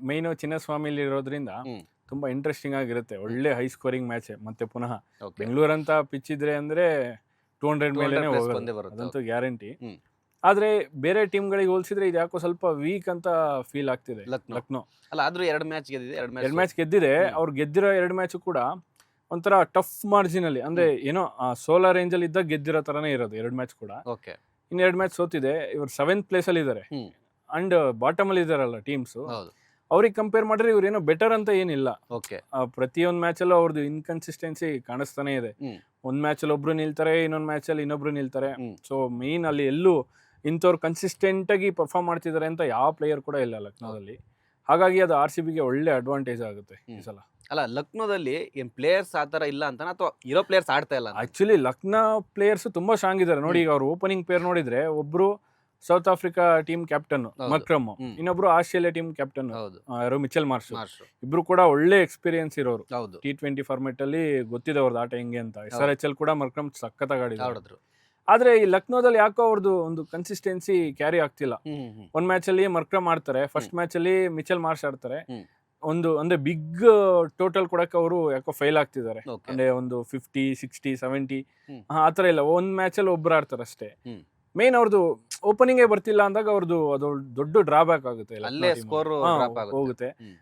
ಮೈನು ಚಿನ್ನಸ್ವಾಮಿಲಿ ಇರೋದ್ರಿಂದ ಹ್ಮ್. ತುಂಬಾ ಇಂಟ್ರೆಸ್ಟಿಂಗ್ ಆಗಿರುತ್ತೆ. ಒಳ್ಳೆ ಹೈ ಸ್ಕೋರಿಂಗ್ ಮ್ಯಾಚ್. ಮತ್ತೆ ಪುನಃ ಓಕೆ ಬೆಂಗಳೂರು ಅಂತ ಪಿಚ್ ಇದ್ರೆ ಅಂದ್ರೆ 200 ಮೇಲೆನೆ 200 plus ಹೋಗೋದು, ಬಂದೇ ಬರುತ್ತೆ. ಅದಂತೂ ಗ್ಯಾರಂಟಿ. ಹ್ಮ್. ಆದ್ರೆ ಬೇರೆ ಟೀಮ್ಗಳಿಗೆ ಹೋಲಿಸಿದ್ರೆ ಇದು ಯಾಕೋ ಸ್ವಲ್ಪ ವೀಕ್ ಅಂತ ಫೀಲ್ ಆಗ್ತಿದೆ ಲಕ್ನೋ. ಲಕ್ನೋ. ಅಲ್ಲ ಆದ್ರೂ 2 ಮ್ಯಾಚ್ ಗೆದ್ದಿದೆ, 2 ಎರಡು ಮ್ಯಾಚ್ ಮ್ಯಾಚ್ ಗೆದ್ದಿದೆ. ಅವ್ರು ಗೆದ್ದಿರೋ 2 ಮ್ಯಾಚ್ ಕೂಡ ಒಂಥರ ಟಫ್ ಮಾರ್ಜಿನ್ ಅಲ್ಲಿ, ಅಂದ್ರೆ ಏನೋ ಸೋಲಾ ರೇಂಜ್ ಅಲ್ಲಿ ಇದ್ದಾಗ ಗೆದ್ದಿರೋ ತರನೇ ಇರೋದು 2 ಮ್ಯಾಚ್ ಕೂಡ. ಓಕೆ ಇನ್ನು 2 ಮ್ಯಾಚ್ ಸೋತಿದೆ. ಇವ್ರು 7th ಪ್ಲೇಸ್ ಅಲ್ಲಿ ಇದ್ದಾರೆ ಹ್ಮ್. ಅಂಡ್ ಬಾಟಮ್ ಅಲ್ಲಿ ಇದಾರಲ್ಲ ಟೀಮ್ಸ್. ಹೌದು ಅವ್ರಿಗೆ ಕಂಪೇರ್ ಮಾಡಿದ್ರೆ ಇವ್ರು ಏನೋ ಬೆಟರ್ ಅಂತ ಏನಿಲ್ಲ. ಓಕೆ ಪ್ರತಿಯೊಂದು ಮ್ಯಾಚ್ ಅಲ್ಲೂ ಅವ್ರದ್ದು ಇನ್ಕನ್ಸಿಸ್ಟೆನ್ಸಿ ಕಾಣಿಸ್ತಾನೆ ಇದೆ. ಹ್ಮ್. ಒಂದ್ ಮ್ಯಾಚ್ ಅಲ್ಲಿ ಒಬ್ರು ನಿಲ್ತಾರೆ, ಇನ್ನೊಂದ್ ಮ್ಯಾಚ್ ಅಲ್ಲಿ ಇನ್ನೊಬ್ರು ನಿಲ್ತಾರೆ. ಹ್ಮ್. ಸೊ ಮೇನ್ ಅಲ್ಲಿ ಎಲ್ಲೂ ಇಂಥವ್ರು ಕನ್ಸಿಸ್ಟೆಂಟ್ ಆಗಿ ಪರ್ಫಾರ್ಮ್ ಮಾಡ್ತಿದ್ದಾರೆ ಅಂತ ಯಾವ ಪ್ಲೇಯರ್ ಕೂಡ ಇಲ್ಲ ಲಕ್ನೋದಲ್ಲಿ. ಹಾಗಾಗಿ ಅದು RCB ಗೆ ಒಳ್ಳೆ ಅಡ್ವಾಂಟೇಜ್ ಆಗುತ್ತೆ ಈ ಸಲ. ಅಲ್ಲ ಲಕ್ನೋದಲ್ಲಿ ಏನ್ ಪ್ಲೇಯರ್ಸ್ ಆತರ ಇಲ್ಲ ಅಂತ ಅಥವಾ ಇರೋ ಪ್ಲೇಯರ್ಸ್ ಆಡ್ತಾ ಇಲ್ಲ ಅಂತ? ಆಕ್ಚುಲಿ ಲಕ್ನೋ ಪ್ಲೇಯರ್ಸ್ ತುಂಬಾ ಸ್ಟ್ರಾಂಗ್ ಇದ್ದಾರೆ ನೋಡಿ. ಈಗ ಅವ್ರ ಓಪನಿಂಗ್ ಪೇರ್ ನೋಡಿದ್ರೆ ಒಬ್ರು ಸೌತ್ ಆಫ್ರಿಕಾ ಟೀಮ್ ಕ್ಯಾಪ್ಟನ್ ಹೌದು. ಮಕ್ರಮ್, ಹ್ಮ್. ಇನ್ನೊಬ್ರು ಆಸ್ಟ್ರೇಲಿಯಾ ಟೀಮ್ ಕ್ಯಾಪ್ಟನ್ ಹೌದು ಯಾರು ಮಿಚೆಲ್ ಮಾರ್ಷ್. ಮಾರ್ಷ್. ಇಬ್ರು ಕೂಡ ಒಳ್ಳೆ ಎಕ್ಸ್ಪೀರಿಯನ್ಸ್ ಇರೋರು. ಹೌದು T20 ಫಾರ್ಮೆಟ್ ಅಲ್ಲಿ ಗೊತ್ತಿದೆ ಅವ್ರದ್ದು ಆಟ ಹೆಂಗೆ ಅಂತ. SRHL ಕೂಡ ಮರ್ಕ್ರಮ್ ಸಖತ್ತಾಗಿ ಆಡಿದ್ರು. ಆಡಿದ್ರು. ಆದ್ರೆ ಈ ಲಕ್ನೋದಲ್ಲಿ ಯಾಕೋ ಅವ್ರದ್ದು ಒಂದು ಕನ್ಸಿಸ್ಟೆನ್ಸಿ ಕ್ಯಾರಿ ಆಗ್ತಿಲ್ಲ. ಹ್ಮ್. ಒಂದ್ ಮ್ಯಾಚ್ ಅಲ್ಲಿ ಮರ್ಕ್ರಮ್ ಆಡ್ತಾರೆ, ಫಸ್ಟ್ ಮ್ಯಾಚ್ ಅಲ್ಲಿ ಮಿಚೆಲ್ ಮಾರ್ಷ್ ಆಡ್ತಾರೆ. ಹ್ಮ್. ಒಂದು ಅಂದ್ರೆ ಬಿಗ್ ಟೋಟಲ್ ಕೊಡಕ್ಕೆ ಅವರು ಯಾಕೋ ಫೇಲ್ ಆಗ್ತಿದ್ದಾರೆ. Okay. ಅಂದ್ರೆ ಒಂದು 50, 60, 70 ಹ್ಮ್. ಆತರ ಇಲ್ಲ. ಒಂದ್ ಮ್ಯಾಚ್ ಅಲ್ಲಿ ಒಬ್ರು ಆಡ್ತಾರೆ ಅಷ್ಟೇ. ಹ್ಮ್. ಮೇನ್ ಅವ್ರದ್ದು ಓಪನಿಂಗ್ ಬರ್ತಿಲ್ಲ ಅಂದಾಗ ಅವ್ರದ್ದು ಅದು ದೊಡ್ಡ ಡ್ರಾಬ್ಯಾಕ್ ಆಗುತ್ತೆ. ಅಲ್ಲೇ score drop ಆಗುತ್ತೆ. ಹೋಗುತ್ತೆ. ಹ್ಮ್.